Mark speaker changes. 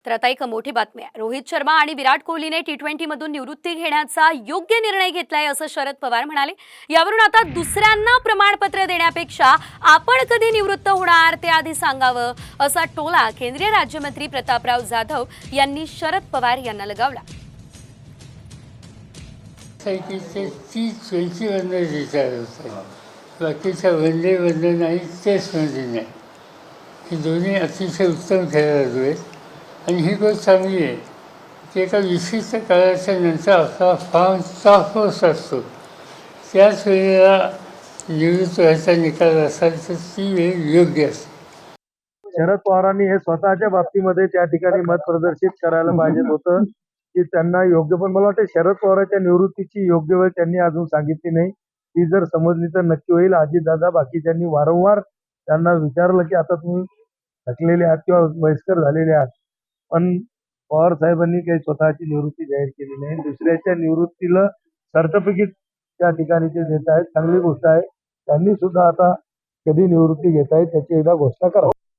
Speaker 1: तर आता एक मोठी बातमी आहे। रोहित शर्मा आणि विराट कोहलीने टी20 मधून निवृत्ती घेण्याचा योग्य निर्णय घेतलाय असं शरद पवार म्हणाले। यावरून आता दुसऱ्यांना प्रमाणपत्र देण्यापेक्षा आपण कधी निवृत्त होणार ते आधी सांगावं असा टोला केंद्रीय राज्यमंत्री प्रतापराव जाधव यांनी शरद पवार यांना लगावला।
Speaker 2: बाकीच्या वनडे मध्ये नाही, टेस्टमध्ये नाही, हे दोन्ही अतिशय उत्तम खेळाडू आहेत आणि ही गोष्ट चांगली आहे की एका विशिष्ट काळाच्या नंतर आपला फॉर्म सॉफ्ट असतो, त्याच वेळेला निवृत्त व्हायचा निकाल असाल तर ती वेळ योग्य असते।
Speaker 3: शरद पवारांनी हे स्वतःच्या बाबतीमध्ये त्या ठिकाणी मत प्रदर्शित करायला पाहिजे होतं की त्यांना योग्य, पण मला वाटतं शरद पवारांच्या निवृत्तीची योग्य वेळ त्यांनी अजून सांगितली नाही। ती जर समजली तर नक्की होईल। अजितदादा बाकीच्यांनी वारंवार त्यांना विचारलं की आता तुम्ही थकलेले आहात किंवा वयस्कर झालेले आहात, पण पवार साहेबांनी काही स्वतःची निवृत्ती जाहीर केली नाही। दुसऱ्याच्या निवृत्तीला सर्टिफिकेट त्या ठिकाणी ते देत आहेत, चांगली गोष्ट आहे। त्यांनी सुद्धा आता कधी निवृत्ती घेत आहेत त्याची एकदा घोषणा करा।